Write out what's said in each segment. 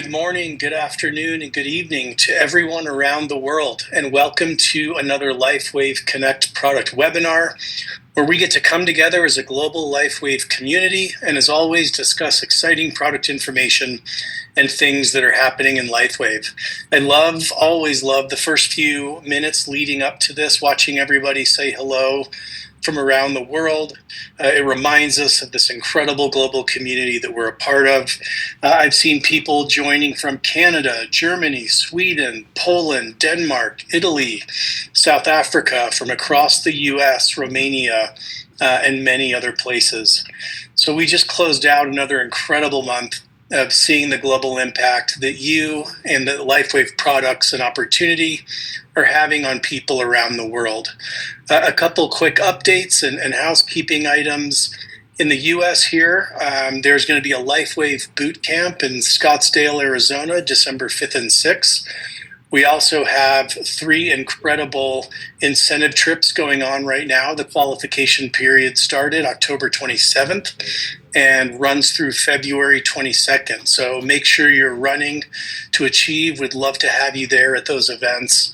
Good morning, good afternoon, and good evening to everyone around the world, and welcome to another LifeWave Connect product webinar, where we get to come together as a global LifeWave community and, as always, discuss exciting product information and things that are happening in LifeWave. I always love the first few minutes leading up to this, watching everybody say hello from around the world. It reminds us of this incredible global community that we're a part of. I've seen people joining from Canada, Germany, Sweden, Poland, Denmark, Italy, South Africa, from across the US, Romania, and many other places. So we just closed out another incredible month of seeing the global impact that you and the LifeWave products and opportunity are having on people around the world. A couple quick updates and housekeeping items. In the US here, there's going to be a LifeWave boot camp in Scottsdale, Arizona, December 5th and 6th. We also have 3 incredible incentive trips going on right now. The qualification period started October 27th and runs through February 22nd. So make sure you're running to achieve. We'd love to have you there at those events.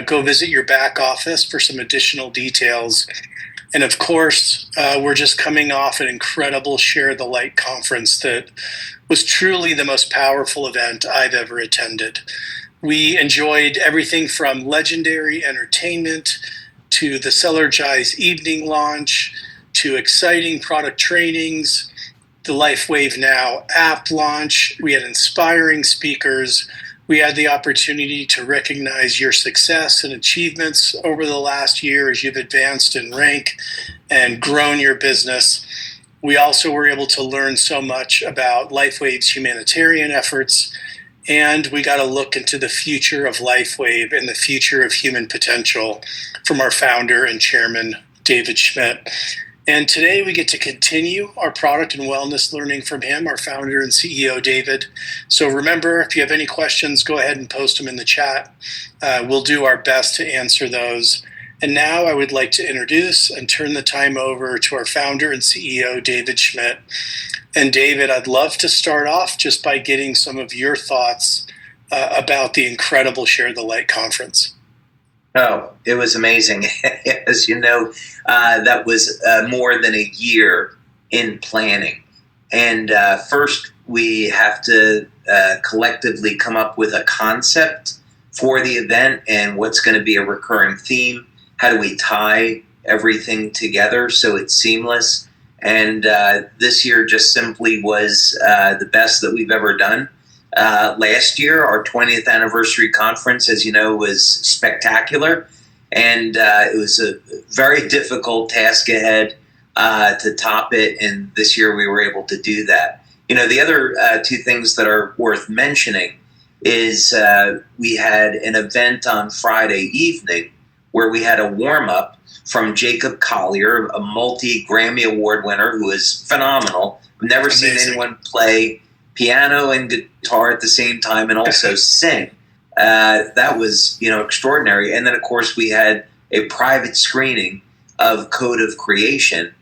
Go visit your back office for some additional details. And of course, we're just coming off an incredible Share the Light conference that was truly the most powerful event I've ever attended. We enjoyed everything from legendary entertainment to the Cellergize evening launch to exciting product trainings, the LifeWave Now app launch. We had inspiring speakers. We had the opportunity to recognize your success and achievements over the last year as you've advanced in rank and grown your business. We also were able to learn so much about LifeWave's humanitarian efforts, and we got a look into the future of LifeWave and the future of human potential from our founder and chairman, David Schmidt. And today we get to continue our product and wellness learning from him, our founder and CEO, David. So remember, if you have any questions, go ahead and post them in the chat. We'll do our best to answer those. And now I would like to introduce and turn the time over to our founder and CEO, David Schmidt. And David, I'd love to start off just by getting some of your thoughts about the incredible Share the Light conference. Oh, it was amazing. As you know, that was more than a year in planning. And first, we have to collectively come up with a concept for the event and what's going to be a recurring theme. How do we tie everything together so it's seamless? And this year just simply was the best that we've ever done. Last year, our 20th anniversary conference, as you know, was spectacular. And it was a very difficult task ahead to top it. And this year we were able to do that. You know, the other 2 things that are worth mentioning is we had an event on Friday evening where we had a warm-up from Jacob Collier, a multi-Grammy Award winner who is phenomenal. I've never seen anyone play piano and guitar at the same time and also sing. That was, extraordinary. And then, of course, we had a private screening of Code of Creation,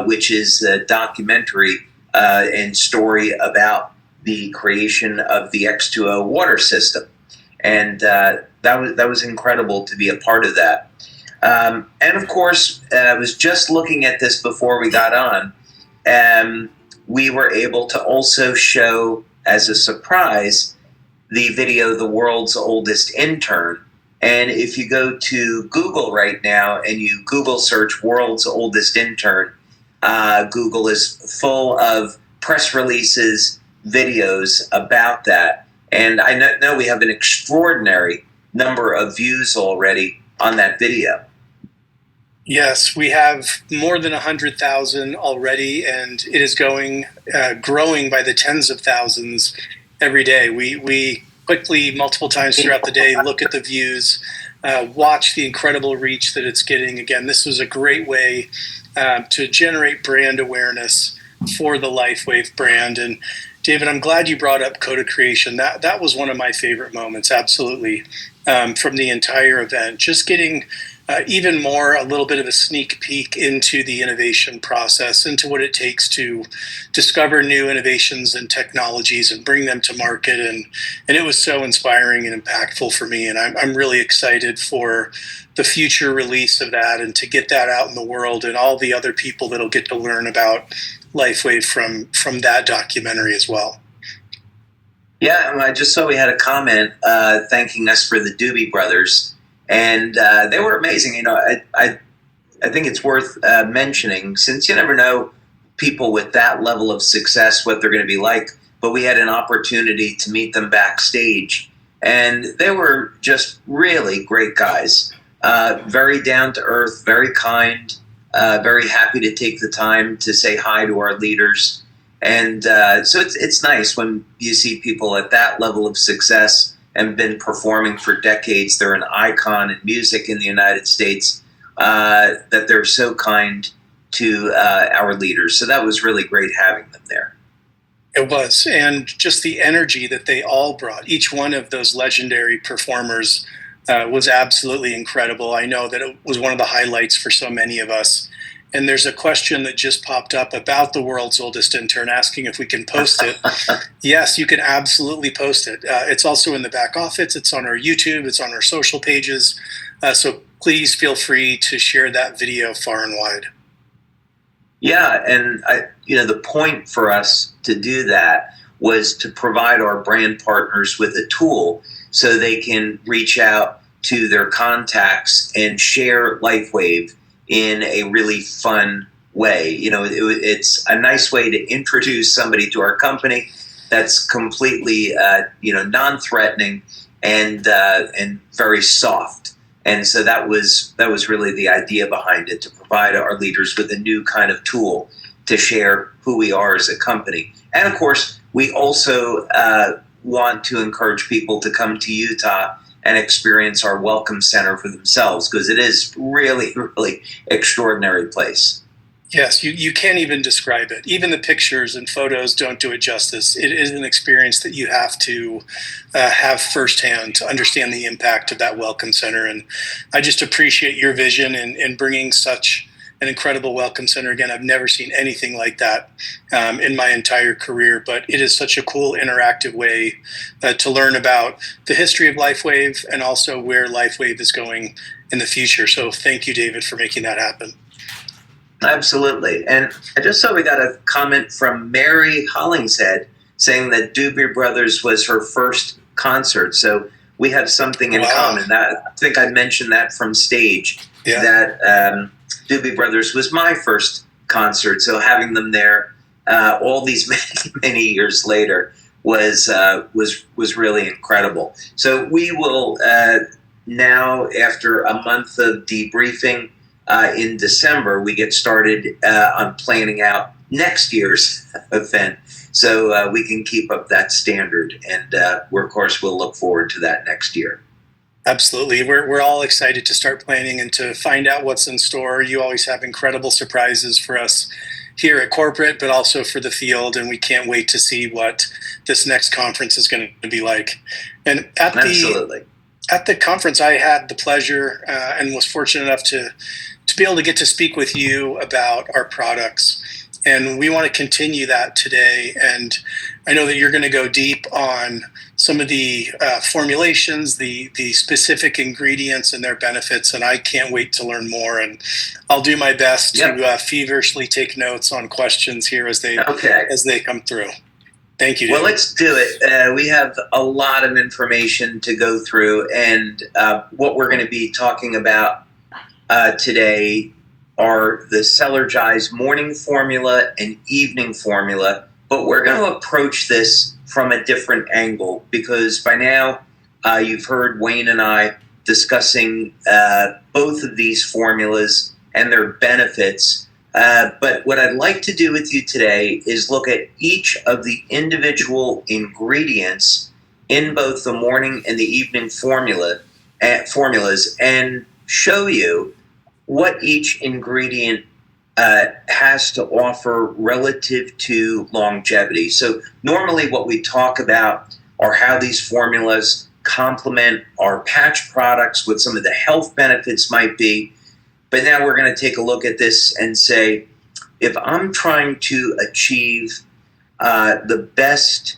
which is a documentary and story about the creation of the X2O water system. And that was incredible to be a part of that. And of course, I was just looking at this before we got on. We were able to also show, as a surprise, the video, The World's Oldest Intern. And if you go to Google right now and you Google search World's Oldest Intern, Google is full of press releases, videos about that. And I know we have an extraordinary number of views already on that video. Yes, we have more than 100,000 already, and it is growing by the tens of thousands every day. We quickly, multiple times throughout the day, look at the views, watch the incredible reach that it's getting. Again, this was a great way to generate brand awareness for the LifeWave brand. And David, I'm glad you brought up Code of Creation. That was one of my favorite moments, absolutely, from the entire event. Just getting even more a little bit of a sneak peek into the innovation process, into what it takes to discover new innovations and technologies and bring them to market. And it was so inspiring and impactful for me. And I'm really excited for the future release of that and to get that out in the world and all the other people that'll get to learn about LifeWave from that documentary as well. Yeah, I just saw we had a comment thanking us for the Doobie Brothers, and they were amazing. You know, I think it's worth mentioning, since you never know people with that level of success what they're going to be like. But we had an opportunity to meet them backstage, and they were just really great guys. Very down to earth, very kind, very happy to take the time to say hi to our leaders. And so it's nice when you see people at that level of success and been performing for decades. They're an icon in music in the United States, that they're so kind to our leaders. So that was really great having them there. It was. And just the energy that they all brought, each one of those legendary performers was absolutely incredible. I know that it was one of the highlights for so many of us. And there's a question that just popped up about the world's oldest intern, asking if we can post it. Yes, you can absolutely post it. It's also in the back office. It's on our YouTube. It's on our social pages. So please feel free to share that video far and wide. Yeah, and the point for us to do that was to provide our brand partners with a tool so they can reach out to their contacts and share LifeWave in a really fun way. You know, it's a nice way to introduce somebody to our company that's completely, non-threatening and very soft. And so that was really the idea behind it, to provide our leaders with a new kind of tool to share who we are as a company. And of course, we also want to encourage people to come to Utah and experience our Welcome Center for themselves, because it is really, really extraordinary place. Yes, you can't even describe it. Even the pictures and photos don't do it justice. It is an experience that you have to have firsthand to understand the impact of that Welcome Center. And I just appreciate your vision in bringing such an incredible Welcome Center. Again, I've never seen anything like that in my entire career, but it is such a cool interactive way to learn about the history of LifeWave and also where LifeWave is going in the future. So thank you, David, for making that happen. Absolutely. And I just saw we got a comment from Mary Hollingshead saying that Doobie Brothers was her first concert. So we have something in common. I think I mentioned that from stage, that Doobie Brothers was my first concert. So having them there all these many years later was really incredible. So we will now, after a month of debriefing, in December, we get started on planning out next year's event, so we can keep up that standard. And we're, of course, we'll look forward to that next year. Absolutely. We're all excited to start planning and to find out what's in store. You always have incredible surprises for us here at corporate, but also for the field, and we can't wait to see what this next conference is going to be like. And Absolutely. At the conference, I had the pleasure and was fortunate enough to be able to get to speak with you about our products. And we want to continue that today. And I know that you're going to go deep on some of the formulations, the specific ingredients and their benefits. And I can't wait to learn more. And I'll do my best to feverishly take notes on questions here as they come through. Thank you, David. Well, let's do it. We have a lot of information to go through. And what we're going to be talking about today are the Cellergize morning formula and evening formula, but we're going to approach this from a different angle, because by now you've heard Wayne and I discussing both of these formulas and their benefits. But what I'd like to do with you today is look at each of the individual ingredients in both the morning and the evening formulas and show you what each ingredient has to offer relative to longevity. So normally what we talk about are how these formulas complement our patch products, what some of the health benefits might be. But now we're going to take a look at this and say, if I'm trying to achieve the best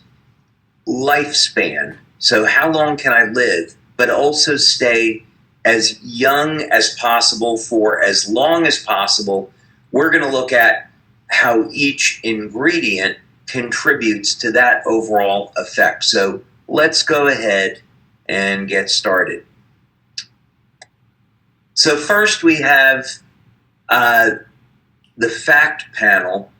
lifespan, so how long can I live, but also stay as young as possible for as long as possible, we're going to look at how each ingredient contributes to that overall effect. So let's go ahead and get started. So first we have the fact panel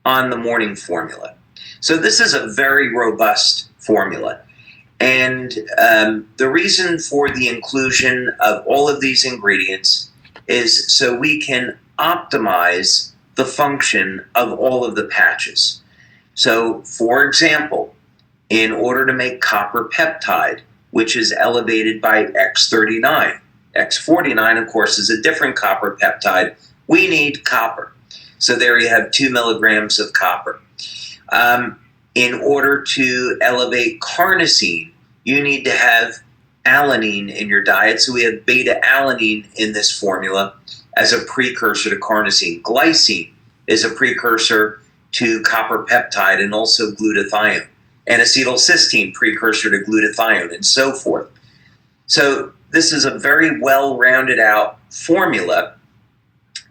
on the morning formula. So this is a very robust formula. And the reason for the inclusion of all of these ingredients is so we can optimize the function of all of the patches. So, for example, in order to make copper peptide, which is elevated by X39, X49, of course, is a different copper peptide, we need copper. So there you have 2 milligrams of copper. In order to elevate carnosine, you need to have alanine in your diet. So we have beta-alanine in this formula as a precursor to carnosine. Glycine is a precursor to copper peptide and also glutathione. And acetylcysteine, precursor to glutathione, and so forth. So this is a very well-rounded out formula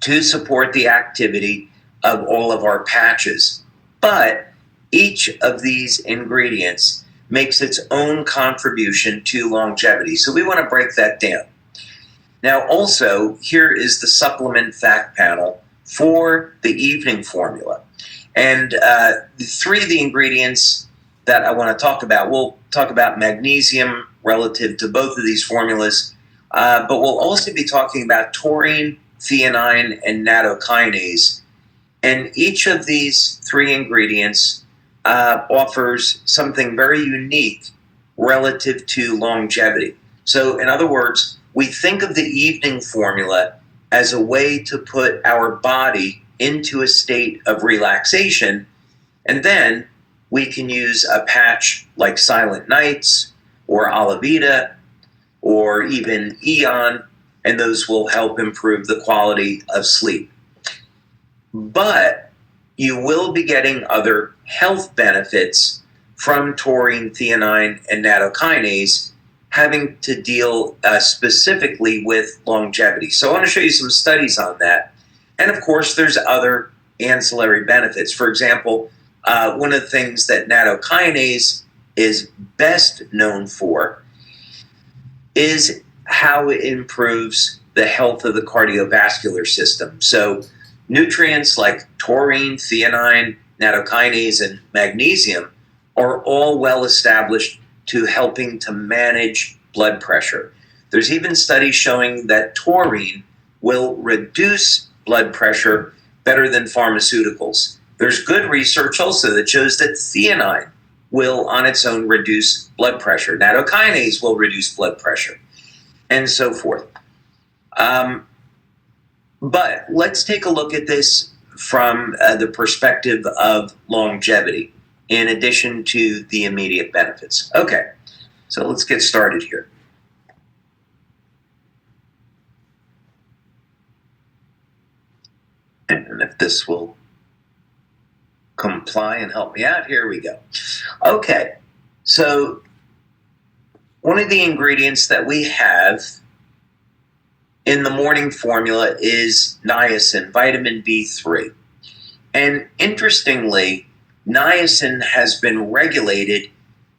to support the activity of all of our patches. But each of these ingredients makes its own contribution to longevity. So we want to break that down. Now also, here is the supplement fact panel for the evening formula. And three of the ingredients that I want to talk about, we'll talk about magnesium relative to both of these formulas, but we'll also be talking about taurine, theanine, and nattokinase. And each of these three ingredients offers something very unique relative to longevity. So in other words, we think of the evening formula as a way to put our body into a state of relaxation, and then we can use a patch like Silent Nights or Alavita or even Eon, and those will help improve the quality of sleep. But you will be getting other health benefits from taurine, theanine, and nattokinase having to deal specifically with longevity. So I want to show you some studies on that. And of course, there's other ancillary benefits. For example, one of the things that nattokinase is best known for is how it improves the health of the cardiovascular system. So nutrients like taurine, theanine, nattokinase, and magnesium are all well established to helping to manage blood pressure. There's even studies showing that taurine will reduce blood pressure better than pharmaceuticals. There's good research also that shows that theanine will on its own reduce blood pressure. Nattokinase will reduce blood pressure, and so forth. But let's take a look at this from the perspective of longevity, in addition to the immediate benefits. Okay, so let's get started here. And if this will comply and help me out, here we go. Okay, so one of the ingredients that we have in the morning formula is niacin, vitamin B3. And interestingly, niacin has been regulated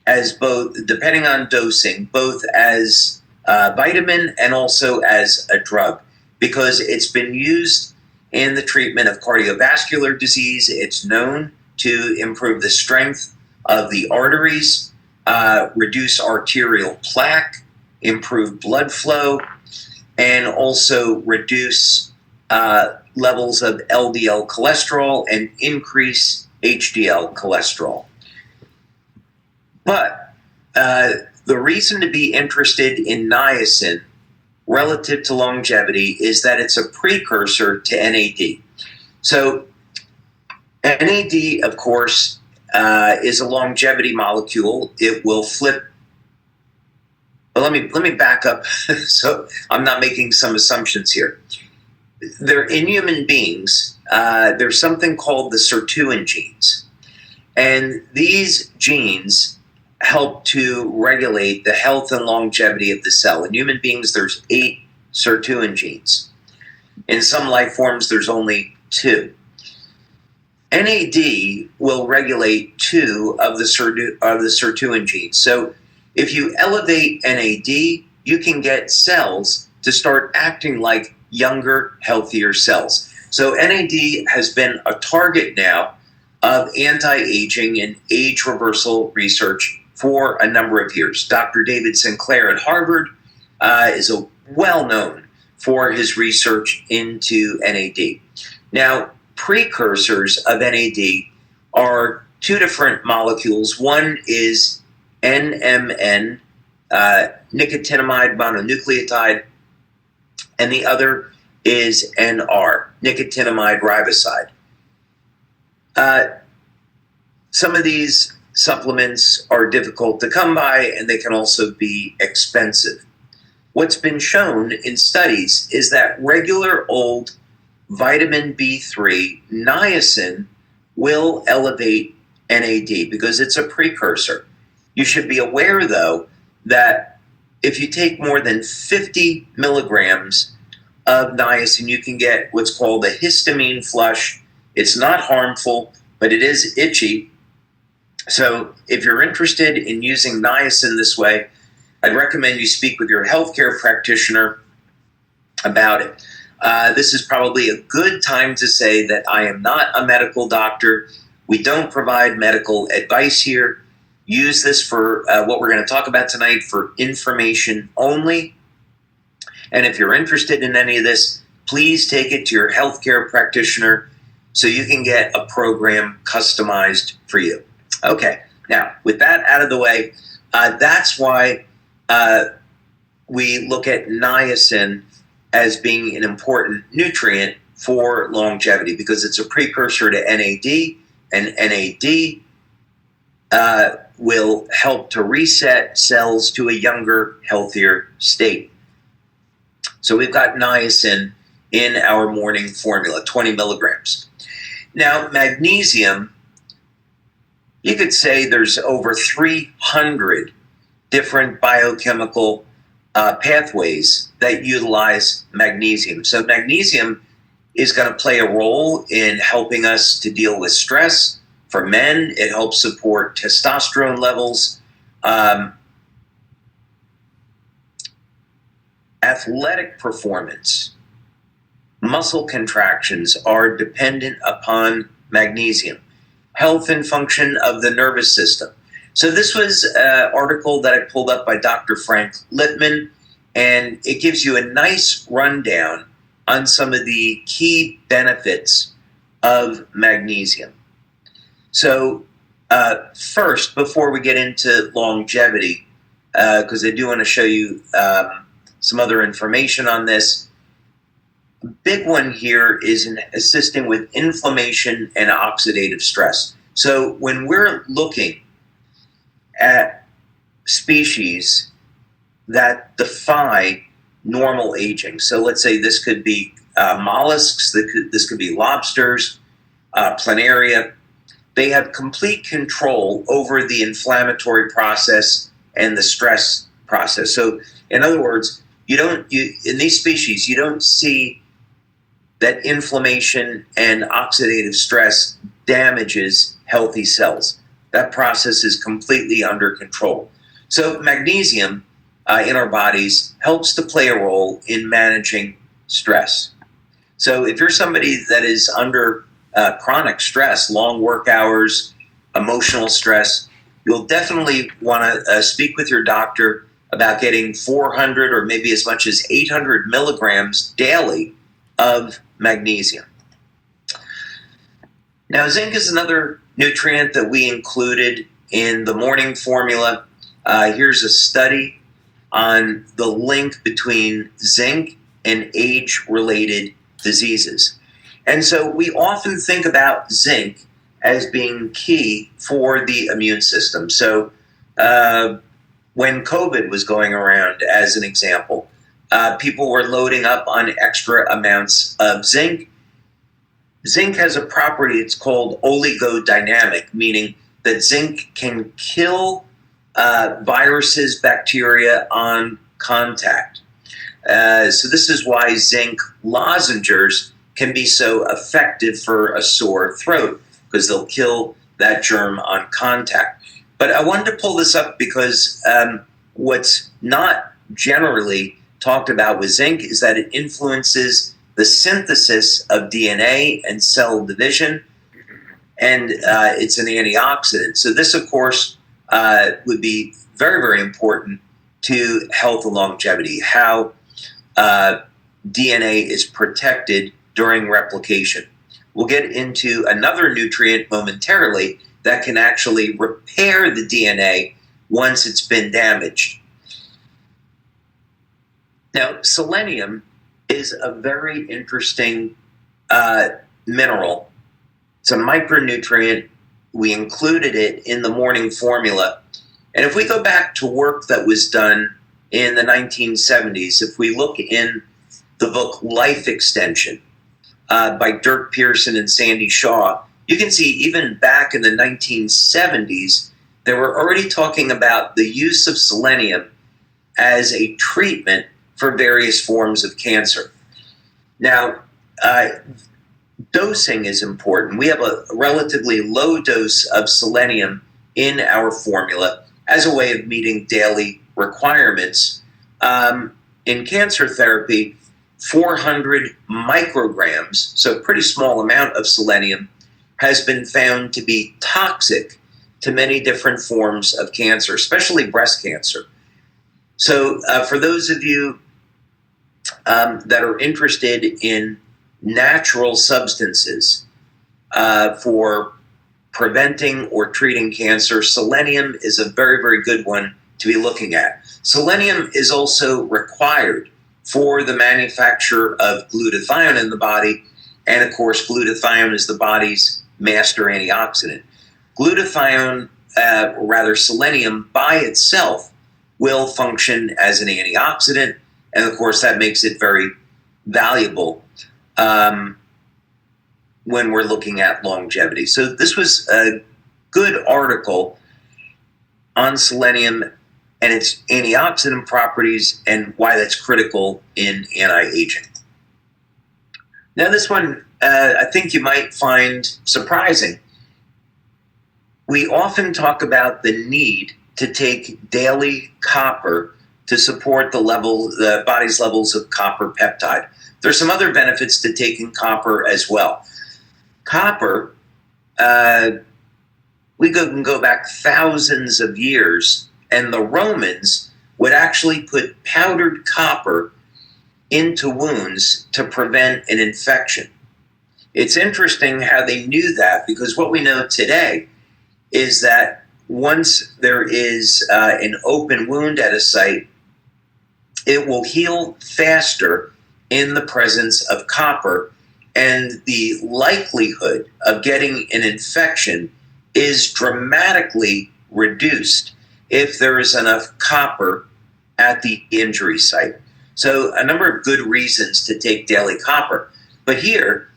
as both, depending on dosing, both as a vitamin and also as a drug, because it's been used in the treatment of cardiovascular disease. It's known to improve the strength of the arteries, reduce arterial plaque, improve blood flow, and also reduce levels of LDL cholesterol and increase HDL cholesterol. But the reason to be interested in niacin relative to longevity is that it's a precursor to NAD. So NAD, of course, is a longevity molecule. It will flip But let me back up so I'm not making some assumptions here. In human beings, there's something called the sirtuin genes. And these genes help to regulate the health and longevity of the cell. In human beings, there's 8 sirtuin genes. In some life forms, there's only 2. NAD will regulate 2 of the sirtuin genes. So if you elevate NAD, you can get cells to start acting like younger, healthier cells. So NAD has been a target now of anti-aging and age reversal research for a number of years. Dr. David Sinclair at Harvard is well known for his research into NAD. Now, precursors of NAD are 2 different molecules. One is NMN, nicotinamide mononucleotide, and the other is NR, nicotinamide riboside. Some of these supplements are difficult to come by, and they can also be expensive. What's been shown in studies is that regular old vitamin B3, niacin, will elevate NAD because it's a precursor. You should be aware, though, that if you take more than 50 milligrams of niacin, you can get what's called a histamine flush. It's not harmful, but it is itchy. So if you're interested in using niacin this way, I'd recommend you speak with your healthcare practitioner about it. This is probably a good time to say that I am not a medical doctor. We don't provide medical advice here. Use this for what we're going to talk about tonight for information only. And if you're interested in any of this, please take it to your healthcare practitioner so you can get a program customized for you. Okay, now with that out of the way, that's why we look at niacin as being an important nutrient for longevity because it's a precursor to NAD, and NAD will help to reset cells to a younger, healthier state. So we've got niacin in our morning formula, 20 milligrams. Now, magnesium, you could say there's over 300 different biochemical pathways that utilize magnesium. So magnesium is going to play a role in helping us to deal with stress. For men, it helps support testosterone levels. Athletic performance, muscle contractions are dependent upon magnesium. Health and function of the nervous system. So this was an article that I pulled up by Dr. Frank Littman, and it gives you a nice rundown on some of the key benefits of magnesium. So first, before we get into longevity, because I do want to show you some other information on this, a big one here is in assisting with inflammation and oxidative stress. So when we're looking at species that defy normal aging, so let's say this could be mollusks, this could be lobsters, planaria, they have complete control over the inflammatory process and the stress process. So in other words, in these species, you don't see that inflammation and oxidative stress damages healthy cells. That process is completely under control. So magnesium in our bodies helps to play a role in managing stress. So if you're somebody that is under chronic stress, long work hours, emotional stress, you'll definitely want to speak with your doctor about getting 400 or maybe as much as 800 milligrams daily of magnesium. Now, zinc is another nutrient that we included in the morning formula. Here's a study on the link between zinc and age-related diseases. And so we often think about zinc as being key for the immune system. So when COVID was going around, as an example, people were loading up on extra amounts of zinc. Zinc has a property, it's called oligodynamic, meaning that zinc can kill viruses, bacteria on contact. So this is why zinc lozenges can be so effective for a sore throat, because they'll kill that germ on contact. But I wanted to pull this up because what's not generally talked about with zinc is that it influences the synthesis of DNA and cell division, and it's an antioxidant. So this, of course, would be very, very important to health and longevity, how DNA is protected during replication. We'll get into another nutrient momentarily that can actually repair the DNA once it's been damaged. Now, selenium is a very interesting mineral. It's a micronutrient. We included it in the morning formula. And if we go back to work that was done in the 1970s, if we look in the book Life Extension by Dirk Pearson and Sandy Shaw, you can see even back in the 1970s, they were already talking about the use of selenium as a treatment for various forms of cancer. Now, dosing is important. We have a relatively low dose of selenium in our formula as a way of meeting daily requirements. In cancer therapy, 400 micrograms, so a pretty small amount of selenium, has been found to be toxic to many different forms of cancer, especially breast cancer. So for those of you that are interested in natural substances for preventing or treating cancer, selenium is a very, very good one to be looking at. Selenium is also required for the manufacture of glutathione in the body, and of course, glutathione is the body's master antioxidant. Glutathione, selenium by itself, will function as an antioxidant, and of course, that makes it very valuable when we're looking at longevity. So this was a good article on selenium and its antioxidant properties and why that's critical in anti-aging. Now this one I think you might find surprising. We often talk about the need to take daily copper to support the body's levels of copper peptide. There's some other benefits to taking copper as well. Copper, we can go back thousands of years, and the Romans would actually put powdered copper into wounds to prevent an infection. It's interesting how they knew that, because what we know today is that once there is an open wound at a site, it will heal faster in the presence of copper, and the likelihood of getting an infection is dramatically reduced if there is enough copper at the injury site. So a number of good reasons to take daily copper. But here,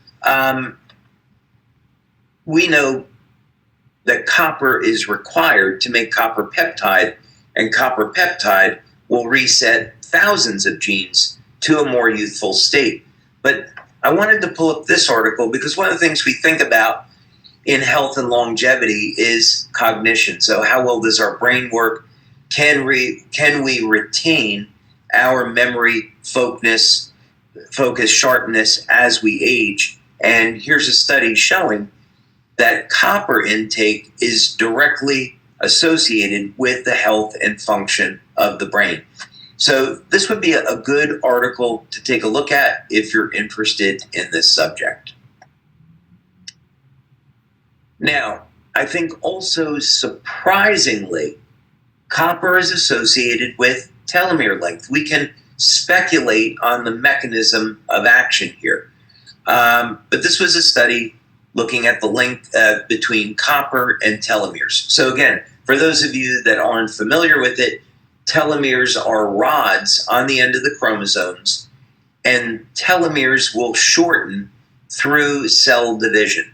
we know that copper is required to make copper peptide, and copper peptide will reset thousands of genes to a more youthful state. But I wanted to pull up this article because one of the things we think about in health and longevity is cognition. So how well does our brain work? Can we retain our memory, focus, sharpness as we age? And here's a study showing that copper intake is directly associated with the health and function of the brain. So this would be a good article to take a look at if you're interested in this subject. Now, I think also surprisingly, copper is associated with telomere length. We can speculate on the mechanism of action here. But this was a study looking at the link between copper and telomeres. So again, for those of you that aren't familiar with it, Telomeres are rods on the end of the chromosomes, and telomeres will shorten through cell division.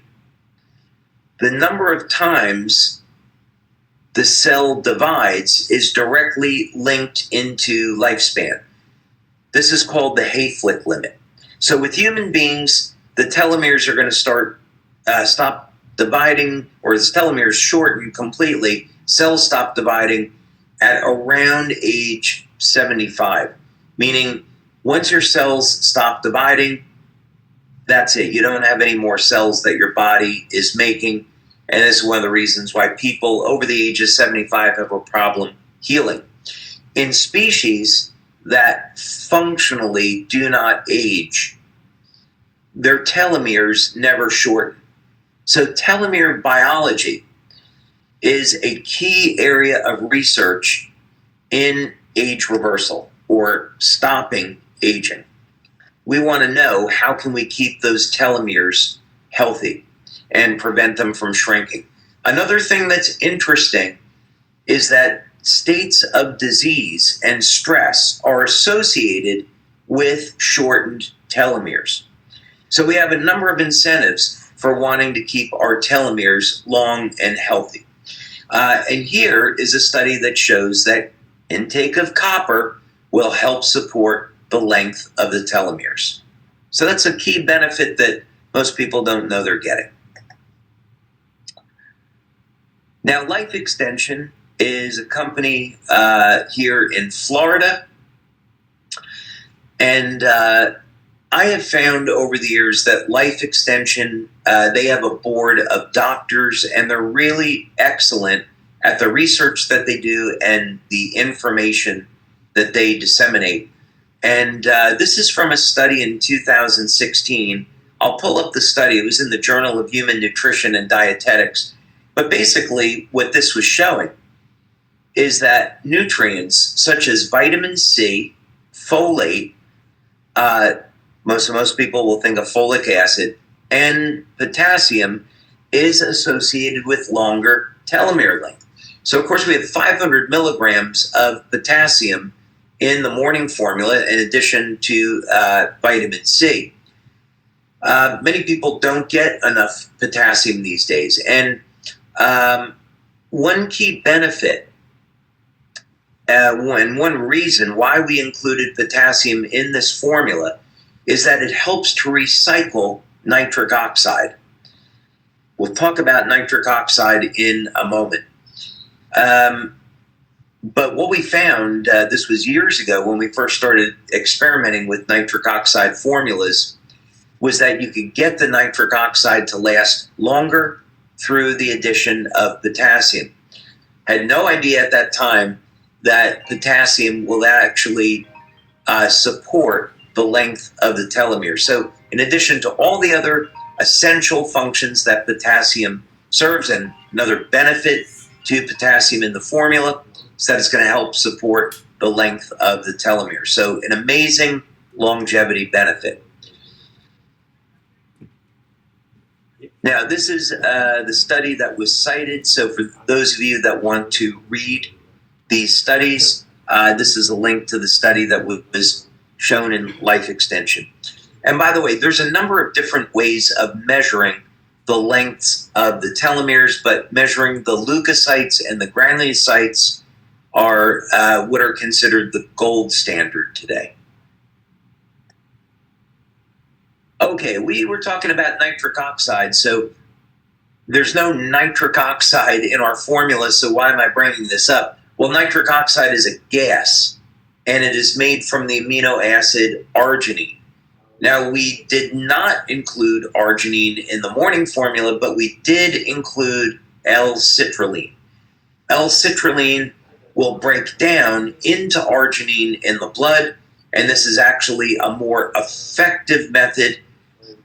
The number of times the cell divides is directly linked into lifespan. This is called the Hayflick limit. So with human beings, the telomeres are going to stop dividing, or the telomeres shorten completely. Cells stop dividing at around age 75, meaning once your cells stop dividing, that's it. You don't have any more cells that your body is making. And this is one of the reasons why people over the age of 75 have a problem healing. In species that functionally do not age, their telomeres never shorten. So telomere biology is a key area of research in age reversal, or stopping aging. We want to know, how can we keep those telomeres healthy and prevent them from shrinking? Another thing that's interesting is that states of disease and stress are associated with shortened telomeres. So we have a number of incentives for wanting to keep our telomeres long and healthy. And here is a study that shows that intake of copper will help support the length of the telomeres. So that's a key benefit that most people don't know they're getting. Now, Life Extension is a company here in Florida, and I have found over the years that Life Extension, they have a board of doctors, and they're really excellent at the research that they do and the information that they disseminate. And this is from a study in 2016. I'll pull up the study. It was in the Journal of Human Nutrition and Dietetics. But basically, what this was showing is that nutrients such as vitamin C, folate, most people will think of folic acid, and potassium is associated with longer telomere length. So, of course, we have 500 milligrams of potassium in the morning formula in addition to vitamin C. Many people don't get enough potassium these days. And one key benefit and one reason why we included potassium in this formula is that it helps to recycle nitric oxide. We'll talk about nitric oxide in a moment. But what we found, this was years ago when we first started experimenting with nitric oxide formulas, was that you could get the nitric oxide to last longer through the addition of potassium. I had no idea at that time that potassium will actually support the length of the telomere. So in addition to all the other essential functions that potassium serves, and another benefit to potassium in the formula is that it's going to help support the length of the telomere. So an amazing longevity benefit. Now, this is the study that was cited. So for those of you that want to read these studies, this is a link to the study that was shown in Life Extension. And by the way, there's a number of different ways of measuring the lengths of the telomeres, but measuring the leukocytes and the granulocytes are what are considered the gold standard today. Okay, we were talking about nitric oxide, so there's no nitric oxide in our formula, so why am I bringing this up? Well, nitric oxide is a gas, and it is made from the amino acid arginine. Now, we did not include arginine in the morning formula, but we did include L-citrulline. L-citrulline will break down into arginine in the blood, and this is actually a more effective method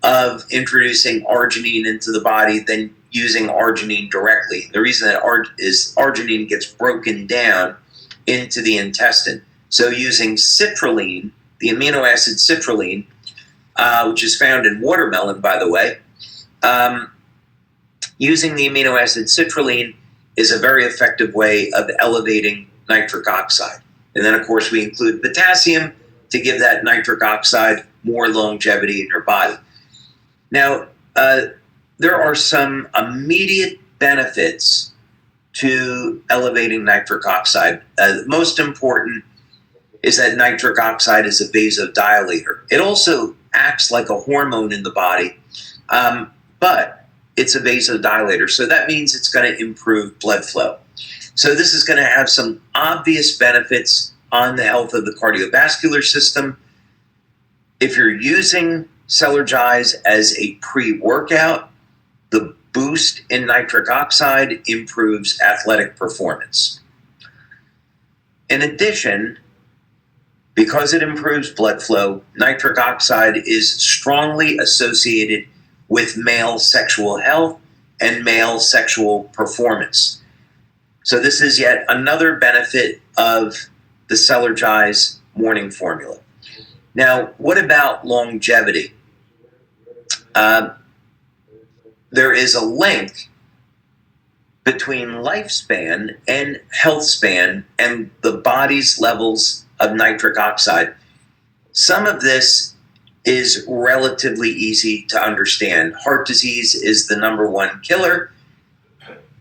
of introducing arginine into the body than using arginine directly. The reason that arginine gets broken down into the intestine. So using citrulline, the amino acid citrulline, which is found in watermelon, by the way, using the amino acid citrulline is a very effective way of elevating nitric oxide. And then, of course, we include potassium to give that nitric oxide more longevity in your body. Now, there are some immediate benefits to elevating nitric oxide. Most important is that nitric oxide is a vasodilator. It also acts like a hormone in the body, but it's a vasodilator. So that means it's going to improve blood flow. So this is going to have some obvious benefits on the health of the cardiovascular system. If you're using Cellergize as a pre-workout, the boost in nitric oxide improves athletic performance. In addition, because it improves blood flow, nitric oxide is strongly associated with male sexual health and male sexual performance. So this is yet another benefit of the Cellergize morning formula. Now, what about longevity? There is a link between lifespan and health span and the body's levels of nitric oxide. Some of this is relatively easy to understand. Heart disease is the number one killer,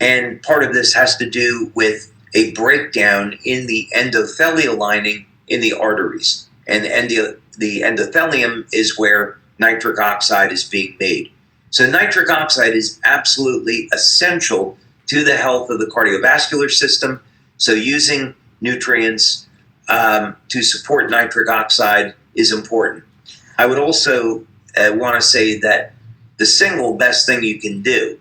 and part of this has to do with a breakdown in the endothelial lining in the arteries. And the endothelium is where nitric oxide is being made. So nitric oxide is absolutely essential to the health of the cardiovascular system. So using nutrients to support nitric oxide is important. I would also want to say that the single best thing you can do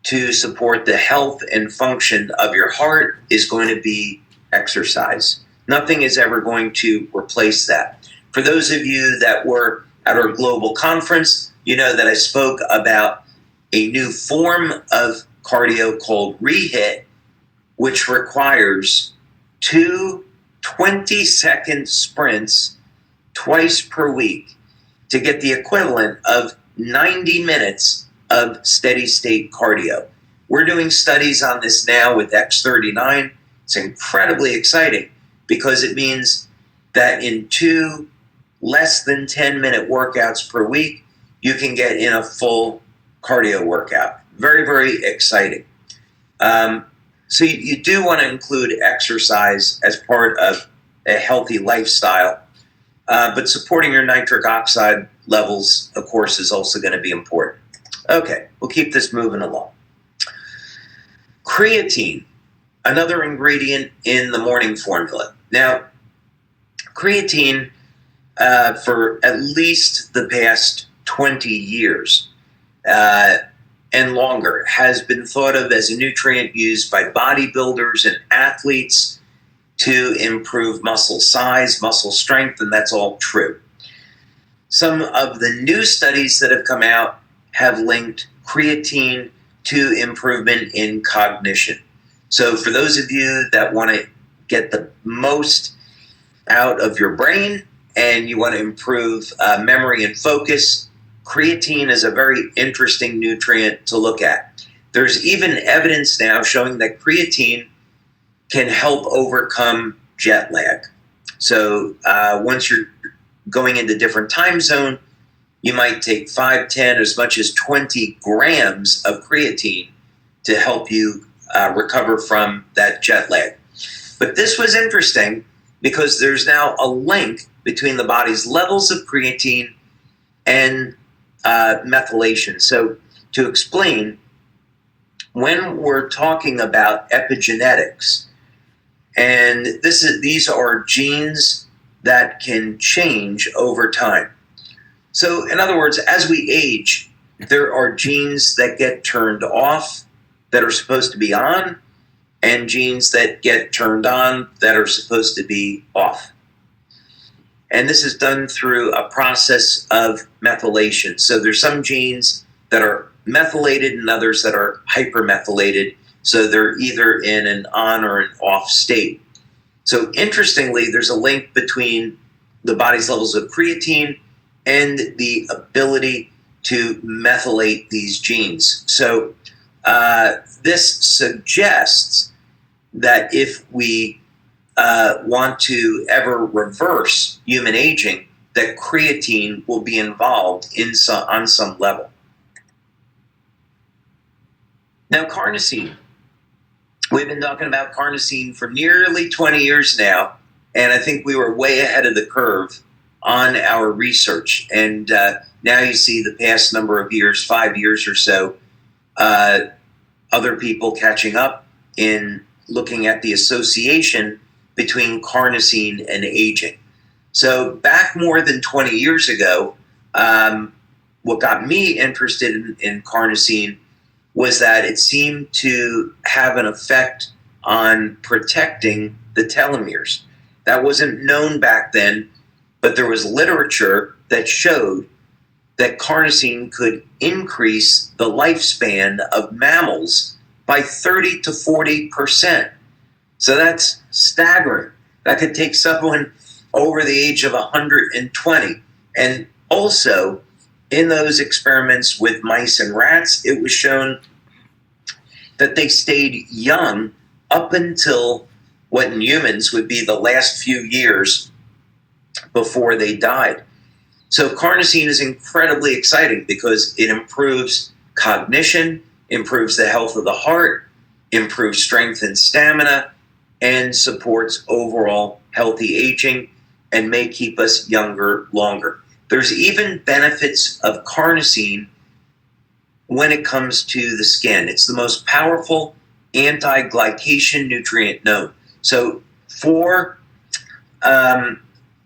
to support the health and function of your heart is going to be exercise. Nothing is ever going to replace that. For those of you that were at our global conference, you know that I spoke about a new form of cardio called ReHIT, which requires 2 20-second sprints twice per week to get the equivalent of 90 minutes of steady state cardio. We're doing studies on this now with X39. It's incredibly exciting because it means that in 2 less than 10-minute workouts per week, you can get in a full cardio workout. Very, very exciting. So you do want to include exercise as part of a healthy lifestyle, but supporting your nitric oxide levels, of course, is also going to be important. Okay, we'll keep this moving along. Creatine, another ingredient in the morning formula. Now, creatine, for at least the past 20 years and longer, has been thought of as a nutrient used by bodybuilders and athletes to improve muscle size, muscle strength, and that's all true. Some of the new studies that have come out have linked creatine to improvement in cognition. So for those of you that want to get the most out of your brain and you want to improve memory and focus, creatine is a very interesting nutrient to look at. There's even evidence now showing that creatine can help overcome jet lag. So once you're going into different time zone, you might take 5, 10, as much as 20 grams of creatine to help you recover from that jet lag. But this was interesting because there's now a link between the body's levels of creatine and methylation. So to explain, when we're talking about epigenetics, and these are genes that can change over time. So in other words, as we age, there are genes that get turned off that are supposed to be on, and genes that get turned on that are supposed to be off. And this is done through a process of methylation. So there's some genes that are methylated and others that are hypermethylated. So they're either in an on or an off state. So interestingly, there's a link between the body's levels of creatine and the ability to methylate these genes. So this suggests that if we want to ever reverse human aging, that creatine will be involved on some level. Now, carnosine. We've been talking about carnosine for nearly 20 years now, and I think we were way ahead of the curve on our research. And now you see the past number of years, 5 years or so, other people catching up in looking at the association between carnosine and aging. So back more than 20 years ago, what got me interested in carnosine was that it seemed to have an effect on protecting the telomeres. That wasn't known back then, but there was literature that showed that carnosine could increase the lifespan of mammals by 30 to 40%. So that's staggering. That could take someone over the age of 120. And also, in those experiments with mice and rats, it was shown that they stayed young up until what in humans would be the last few years before they died. So carnosine is incredibly exciting because it improves cognition, improves the health of the heart, improves strength and stamina, and supports overall healthy aging and may keep us younger longer. There's even benefits of carnosine when it comes to the skin. It's the most powerful anti-glycation nutrient known. So for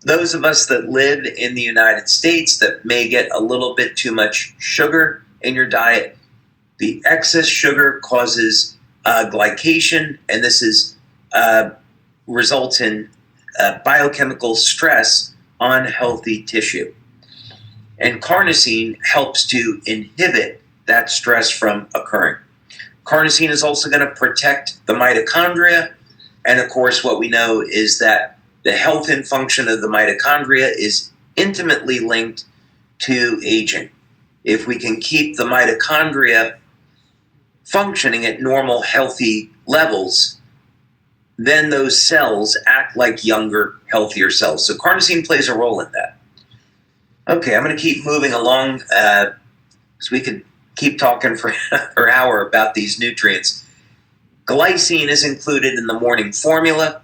those of us that live in the United States that may get a little bit too much sugar in your diet, the excess sugar causes glycation, and this results in biochemical stress on healthy tissue. And carnosine helps to inhibit that stress from occurring. Carnosine is also going to protect the mitochondria, and of course what we know is that the health and function of the mitochondria is intimately linked to aging. If we can keep the mitochondria functioning at normal, healthy levels, then those cells act like younger, healthier cells. So carnosine plays a role in that. Okay, I'm going to keep moving along so we could keep talking for an hour about these nutrients. Glycine is included in the morning formula.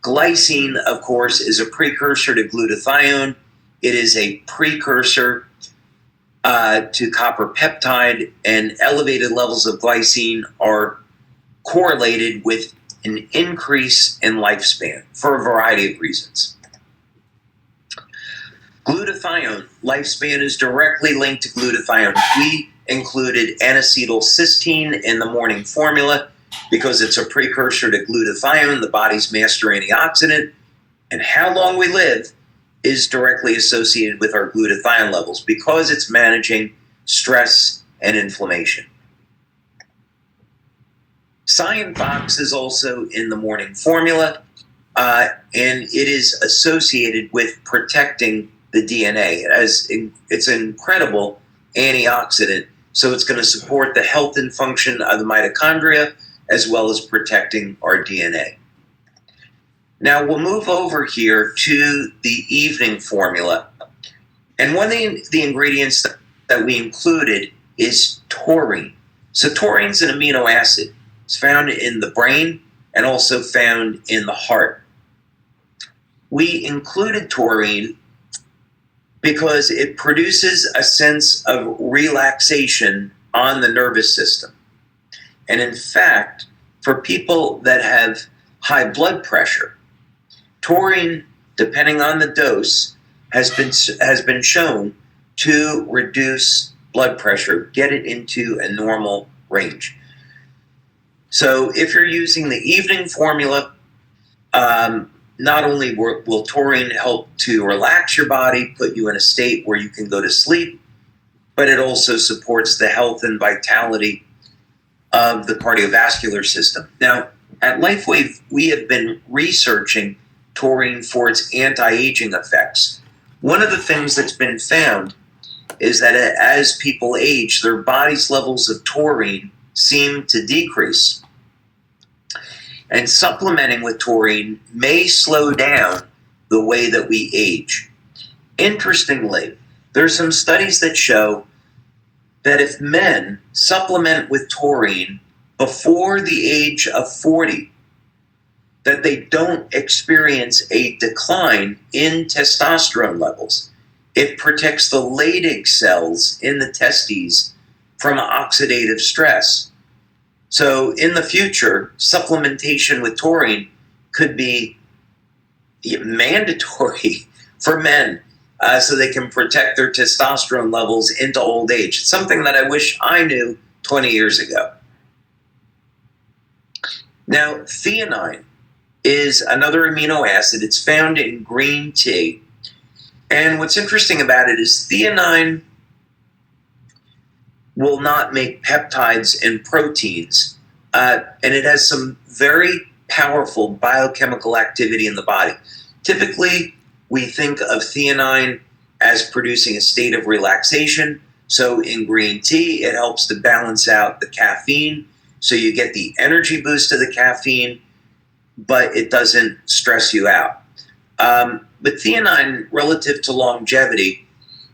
Glycine, of course, is a precursor to glutathione. It is a precursor to copper peptide, and elevated levels of glycine are correlated with an increase in lifespan for a variety of reasons. Glutathione, lifespan is directly linked to glutathione. We included N-acetylcysteine in the morning formula because it's a precursor to glutathione, the body's master antioxidant, and how long we live is directly associated with our glutathione levels because it's managing stress and inflammation. Cyanvox is also in the morning formula, and it is associated with protecting the DNA. It's an incredible antioxidant, so it's going to support the health and function of the mitochondria as well as protecting our DNA. Now we'll move over here to the evening formula. And one of the ingredients that we included is taurine. So taurine is an amino acid. It's found in the brain and also found in the heart. We included taurine because it produces a sense of relaxation on the nervous system. And in fact, for people that have high blood pressure, taurine, depending on the dose, has been shown to reduce blood pressure, get it into a normal range. So if you're using the evening formula, not only will taurine help to relax your body, put you in a state where you can go to sleep, but it also supports the health and vitality of the cardiovascular system. Now, at LifeWave, we have been researching taurine for its anti-aging effects. One of the things that's been found is that as people age, their body's levels of taurine seem to decrease. And supplementing with taurine may slow down the way that we age. Interestingly, there's some studies that show that if men supplement with taurine before the age of 40, that they don't experience a decline in testosterone levels. It protects the Leydig cells in the testes from oxidative stress. So in the future, supplementation with taurine could be mandatory for men so they can protect their testosterone levels into old age. It's something that I wish I knew 20 years ago. Now, theanine is another amino acid. It's found in green tea. And what's interesting about it is theanine will not make peptides and proteins. And it has some very powerful biochemical activity in the body. Typically, we think of theanine as producing a state of relaxation. So in green tea, it helps to balance out the caffeine. So you get the energy boost of the caffeine, but it doesn't stress you out. But theanine, relative to longevity,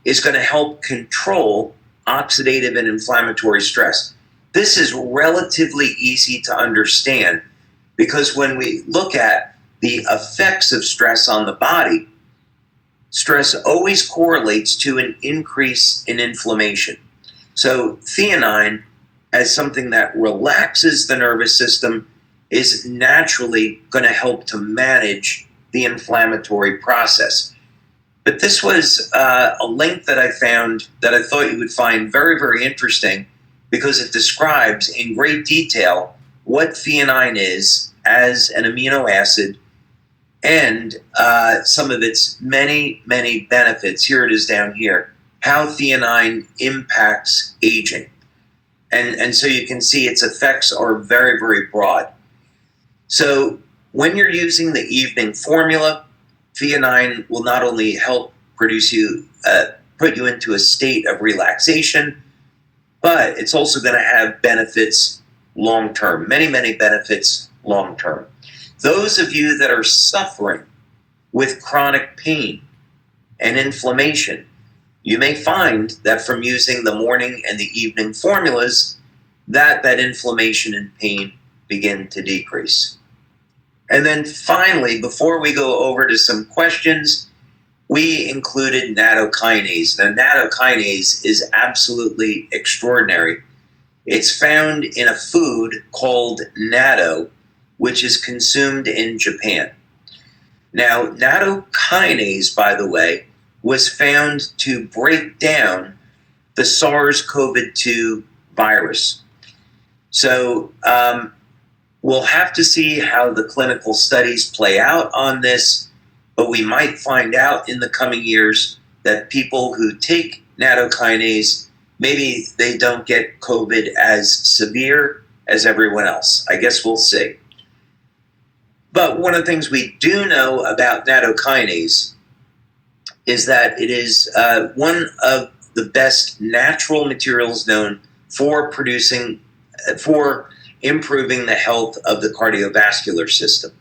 is going to help control oxidative and inflammatory stress. This is relatively easy to understand because when we look at the effects of stress on the body, stress always correlates to an increase in inflammation. So theanine, as something that relaxes the nervous system, is naturally going to help to manage the inflammatory process. But this was a link that I found that I thought you would find very, very interesting because it describes in great detail what theanine is as an amino acid and some of its many, many benefits. Here it is down here, how theanine impacts aging. And so you can see its effects are very, very broad. So when you're using the evening formula, theanine will not only help produce you, put you into a state of relaxation, but it's also going to have benefits long term, many, many benefits long term. Those of you that are suffering with chronic pain and inflammation, you may find that from using the morning and the evening formulas, that inflammation and pain begin to decrease. And then finally, before we go over to some questions, we included nattokinase. Now, nattokinase is absolutely extraordinary. It's found in a food called natto, which is consumed in Japan. Now, nattokinase, by the way, was found to break down the SARS-CoV-2 virus. So we'll have to see how the clinical studies play out on this, but we might find out in the coming years that people who take nattokinase, maybe they don't get COVID as severe as everyone else. I guess we'll see. But one of the things we do know about nattokinase is that it is one of the best natural materials known for improving the health of the cardiovascular system.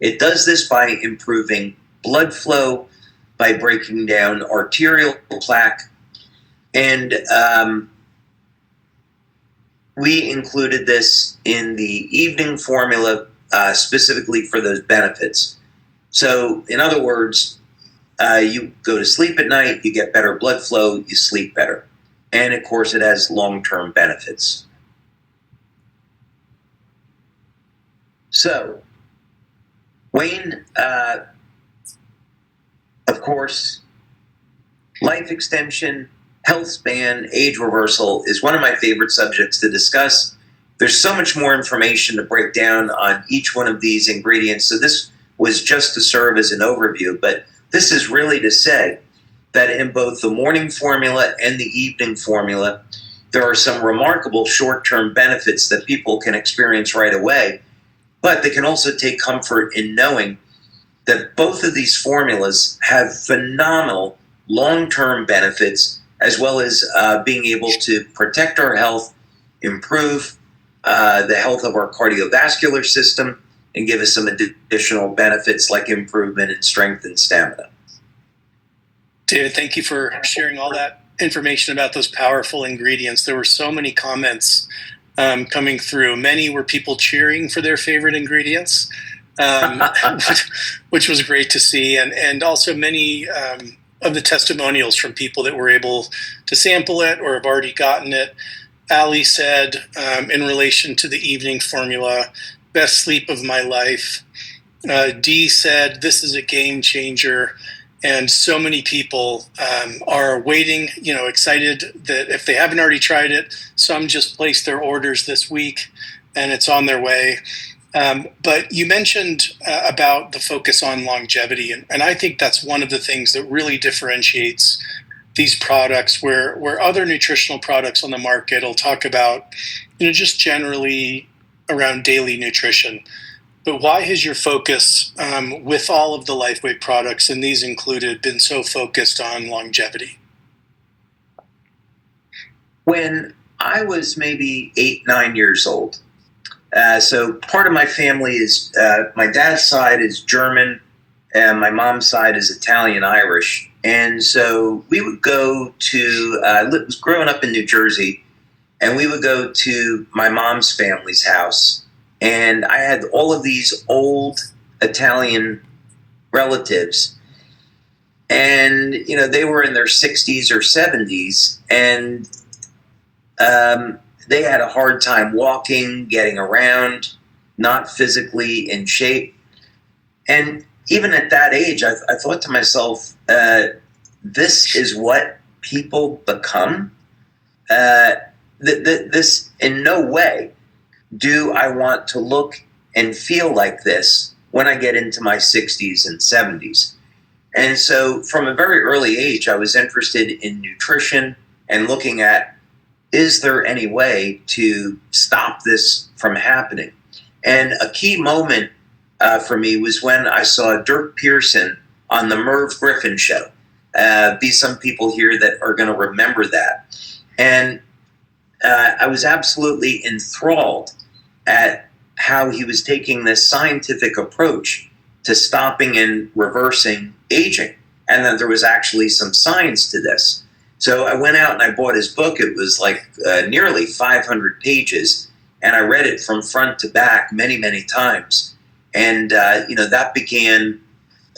It does this by improving blood flow, by breaking down arterial plaque, and we included this in the evening formula specifically for those benefits. So, in other words, you go to sleep at night, you get better blood flow, you sleep better. And of course, it has long-term benefits. So, Wayne, of course, life extension, health span, age reversal is one of my favorite subjects to discuss. There's so much more information to break down on each one of these ingredients. So this was just to serve as an overview, but this is really to say that in both the morning formula and the evening formula, there are some remarkable short-term benefits that people can experience right away, but they can also take comfort in knowing that both of these formulas have phenomenal long-term benefits, as well as being able to protect our health, improve the health of our cardiovascular system, and give us some additional benefits like improvement in strength and stamina. David, thank you for sharing all that information about those powerful ingredients. There were so many comments coming through. Many were people cheering for their favorite ingredients, which was great to see. And also many of the testimonials from people that were able to sample it or have already gotten it. Ali said, in relation to the evening formula, best sleep of my life. Dee said, this is a game changer. And so many people are waiting, excited that if they haven't already tried it, some just placed their orders this week and it's on their way. But you mentioned about the focus on longevity. And I think that's one of the things that really differentiates these products where other nutritional products on the market will talk about, just generally around daily nutrition. But why has your focus with all of the LifeWave products, and these included, been so focused on longevity? When I was maybe 8, 9 years old, so part of my family is, my dad's side is German, and my mom's side is Italian-Irish. And so we would go to, I was growing up in New Jersey, and we would go to my mom's family's house. And I had all of these old Italian relatives. And, they were in their 60s or 70s. And they had a hard time walking, getting around, not physically in shape. And even at that age, I thought to myself, this is what people become? This, in no way do I want to look and feel like this when I get into my 60s and 70s. And so from a very early age, I was interested in nutrition and looking at, is there any way to stop this from happening? And a key moment for me was when I saw Dirk Pearson on the Merv Griffin show. Be some people here that are going to remember that. And I was absolutely enthralled at how he was taking this scientific approach to stopping and reversing aging, and that there was actually some science to this. So I went out and I bought his book. It was like nearly 500 pages, and I read it from front to back many, many times. And, that began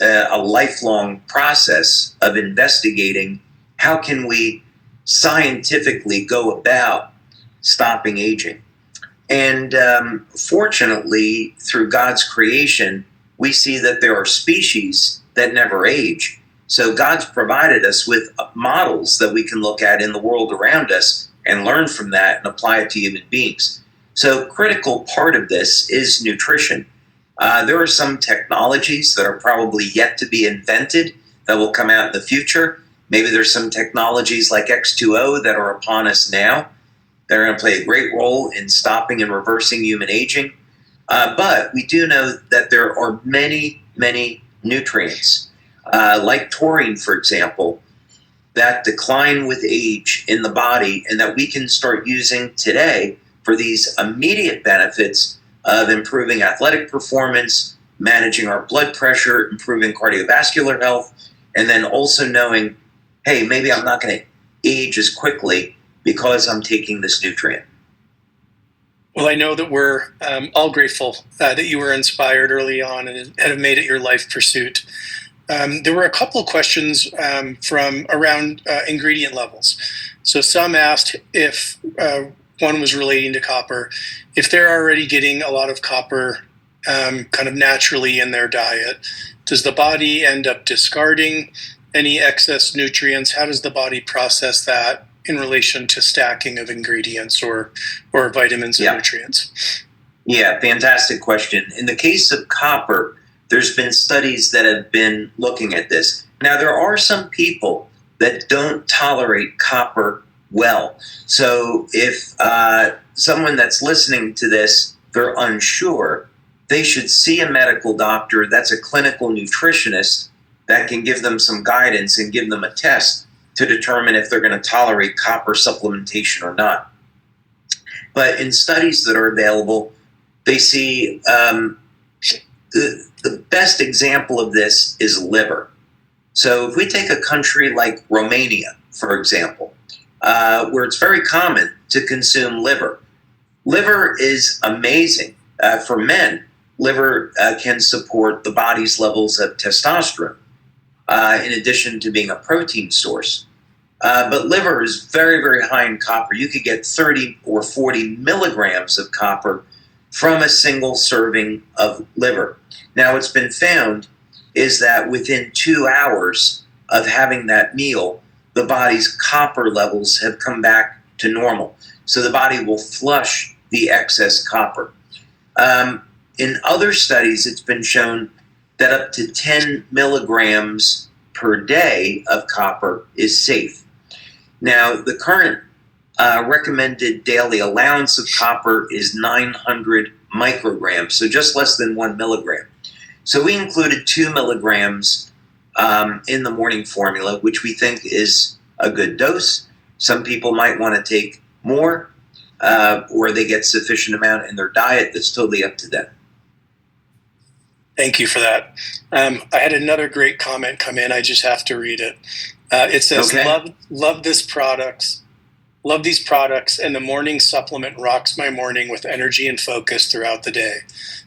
a lifelong process of investigating how can we scientifically go about stopping aging. And fortunately, through God's creation, we see that there are species that never age. So God's provided us with models that we can look at in the world around us and learn from that and apply it to human beings. So critical part of this is nutrition. There are some technologies that are probably yet to be invented that will come out in the future. Maybe there's some technologies like X2O that are upon us now. They're going to play a great role in stopping and reversing human aging. But we do know that there are many, many nutrients, like taurine, for example, that decline with age in the body and that we can start using today for these immediate benefits of improving athletic performance, managing our blood pressure, improving cardiovascular health, and then also knowing, hey, maybe I'm not going to age as quickly because I'm taking this nutrient. Well, I know that we're all grateful that you were inspired early on and have made it your life pursuit. There were a couple of questions from around ingredient levels. So some asked if one was relating to copper, if they're already getting a lot of copper kind of naturally in their diet, does the body end up discarding any excess nutrients? How does the body process that in relation to stacking of ingredients or vitamins and nutrients? Yeah, fantastic question. In the case of copper, there's been studies that have been looking at this. Now, there are some people that don't tolerate copper well. So if someone that's listening to this, they're unsure, they should see a medical doctor that's a clinical nutritionist that can give them some guidance and give them a test to determine if they're going to tolerate copper supplementation or not. But in studies that are available, they see The best example of this is liver. So if we take a country like Romania, for example, where it's very common to consume liver. Liver is amazing. For men, liver can support the body's levels of testosterone, in addition to being a protein source. But liver is very, very high in copper. You could get 30 or 40 milligrams of copper from a single serving of liver. Now, what's been found is that within 2 hours of having that meal, the body's copper levels have come back to normal. So the body will flush the excess copper. In other studies, it's been shown that up to 10 milligrams per day of copper is safe. Now, the current recommended daily allowance of copper is 900 micrograms, so just less than 1 milligram. So we included 2 milligrams in the morning formula, which we think is a good dose. Some people might want to take more, or they get sufficient amount in their diet. That's totally up to them. Thank you for that. I had another great comment come in. I just have to read it. It says, Okay. love these products, and the morning supplement rocks my morning with energy and focus throughout the day.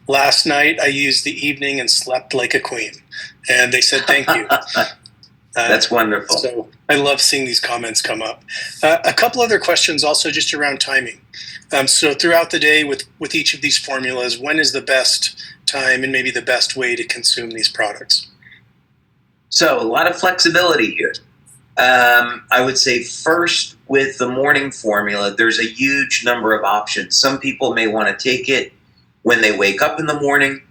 Last night, I used the evening and slept like a queen. And they said, thank you. That's wonderful. So I love seeing these comments come up. A couple other questions also just around timing. So throughout the day with each of these formulas, when is the best time and maybe the best way to consume these products? So a lot of flexibility here. I would say first with the morning formula, there's a huge number of options. Some people may want to take it when they wake up in the morning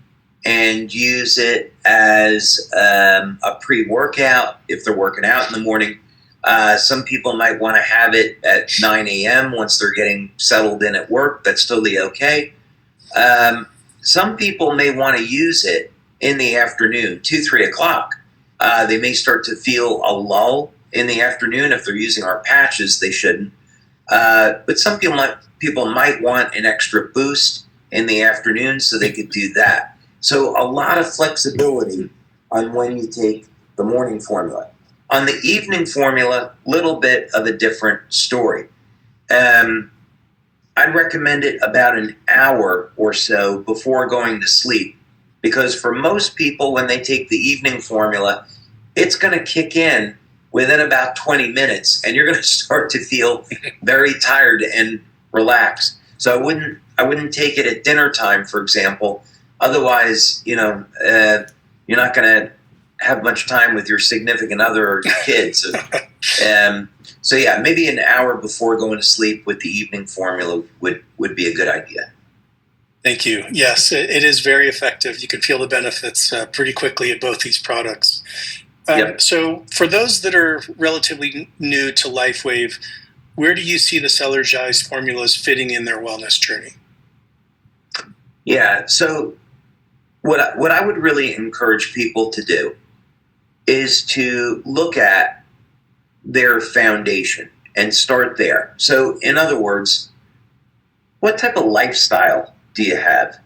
and use it as a pre-workout if they're working out in the morning. Some people might want to have it at 9 a.m. once they're getting settled in at work. That's totally okay. Some people may want to use it in the afternoon, 2, 3 o'clock. They may start to feel a lull in the afternoon. If they're using our patches, they shouldn't. But some people might want an extra boost in the afternoon, so they could do that. So a lot of flexibility on when you take the morning formula. On the evening formula, little bit of a different story. I'd recommend it about an hour or so before going to sleep, because for most people, when they take the evening formula, it's going to kick in within about 20 minutes, and you're going to start to feel very tired and relaxed. So I wouldn't take it at dinner time, for example. Otherwise, you're not going to have much time with your significant other or your kids. So yeah, maybe an hour before going to sleep with the evening formula would be a good idea. Thank you. Yes, it is very effective. You can feel the benefits pretty quickly of both these products. Yep. So for those that are relatively new to LifeWave, where do you see the Cellergize formulas fitting in their wellness journey? Yeah, so what I would really encourage people to do is to look at their foundation and start there. So in other words, what type of lifestyle do you have?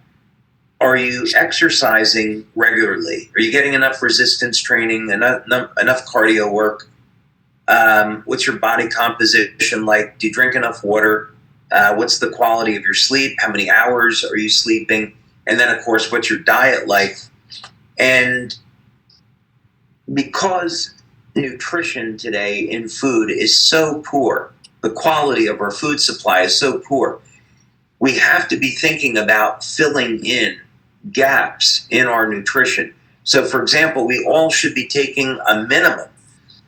Are you exercising regularly? Are you getting enough resistance training, enough cardio work? What's your body composition like? Do you drink enough water? What's the quality of your sleep? How many hours are you sleeping? And then, of course, what's your diet like? And because nutrition today in food is so poor, the quality of our food supply is so poor, we have to be thinking about filling in gaps in our nutrition. So, for example, we all should be taking a minimum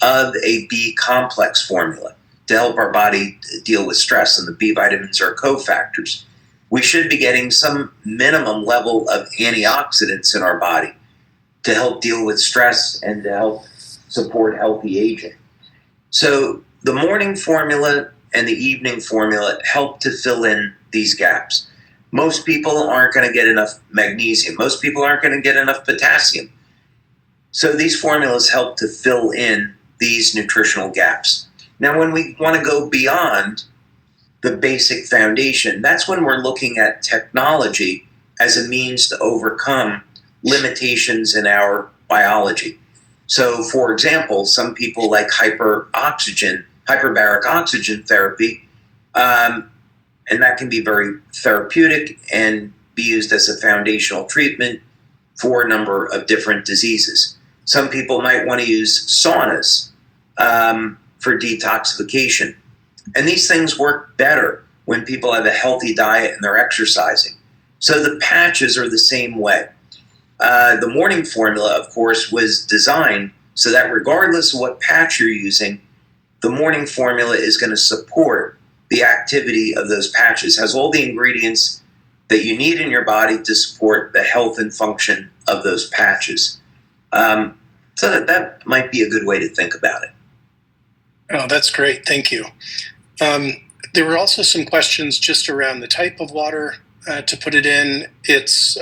of a B complex formula to help our body deal with stress, and the B vitamins are cofactors. We should be getting some minimum level of antioxidants in our body to help deal with stress and to help support healthy aging. So the morning formula and the evening formula help to fill in these gaps. Most people aren't going to get enough magnesium. Most people aren't going to get enough potassium. So these formulas help to fill in these nutritional gaps. Now, when we want to go beyond the basic foundation, that's when we're looking at technology as a means to overcome limitations in our biology. So, for example, some people like hyperbaric oxygen therapy, and that can be very therapeutic and be used as a foundational treatment for a number of different diseases. Some people might want to use saunas for detoxification. And these things work better when people have a healthy diet and they're exercising. So the patches are the same way. The morning formula, of course, was designed so that regardless of what patch you're using, the morning formula is going to support the activity of those patches, has all the ingredients that you need in your body to support the health and function of those patches. So that might be a good way to think about it. Oh, that's great. Thank you. There were also some questions just around the type of water to put it in, its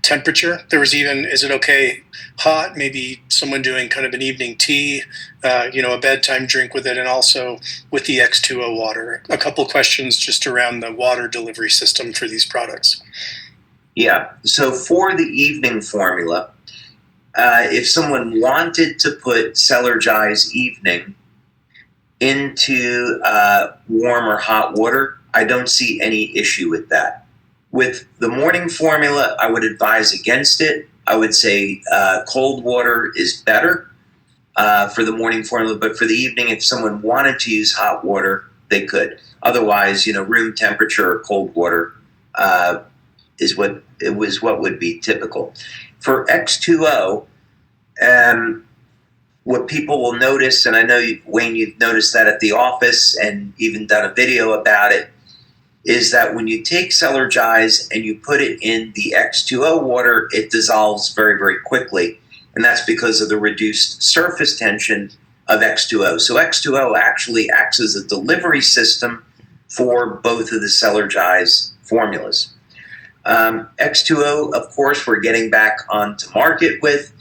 temperature. There was even, is it okay hot? Maybe someone doing kind of an evening tea, a bedtime drink with it, and also with the X2O water. A couple questions just around the water delivery system for these products. Yeah. So for the evening formula, if someone wanted to put Cellergize Evening into warm or hot water, I don't see any issue with that. With the morning formula, I would advise against it. I would say cold water is better for the morning formula, but for the evening, if someone wanted to use hot water, they could. Otherwise, room temperature or cold water is what would be typical. For X2O, what people will notice, and I know, Wayne, you've noticed that at the office and even done a video about it, is that when you take Cellergize and you put it in the X2O water, it dissolves very, very quickly. And that's because of the reduced surface tension of X2O. So X2O actually acts as a delivery system for both of the Cellergize formulas. X2O, of course, we're getting back onto market with.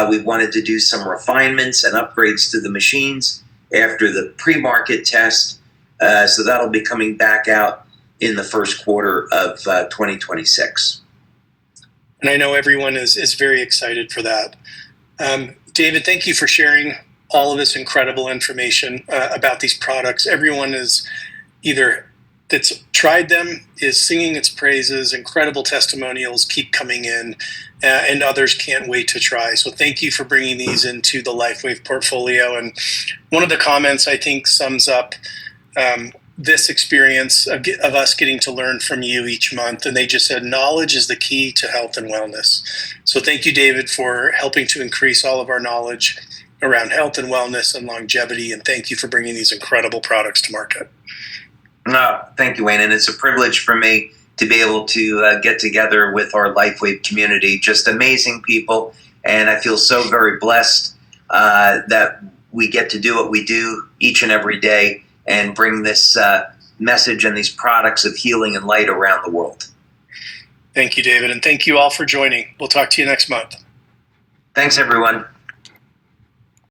We wanted to do some refinements and upgrades to the machines after the pre-market test. So that'll be coming back out in the first quarter of 2026. And I know everyone is very excited for that. David, thank you for sharing all of this incredible information about these products. Everyone is either that's tried them is singing its praises. Incredible testimonials keep coming in, and others can't wait to try. So thank you for bringing these into the LifeWave portfolio. And one of the comments I think sums up this experience of us getting to learn from you each month. And they just said, knowledge is the key to health and wellness. So thank you, David, for helping to increase all of our knowledge around health and wellness and longevity. And thank you for bringing these incredible products to market. No, thank you, Wayne. And it's a privilege for me to be able to get together with our LifeWave community. Just amazing people. And I feel so very blessed that we get to do what we do each and every day and bring this message and these products of healing and light around the world. Thank you, David. And thank you all for joining. We'll talk to you next month. Thanks, everyone.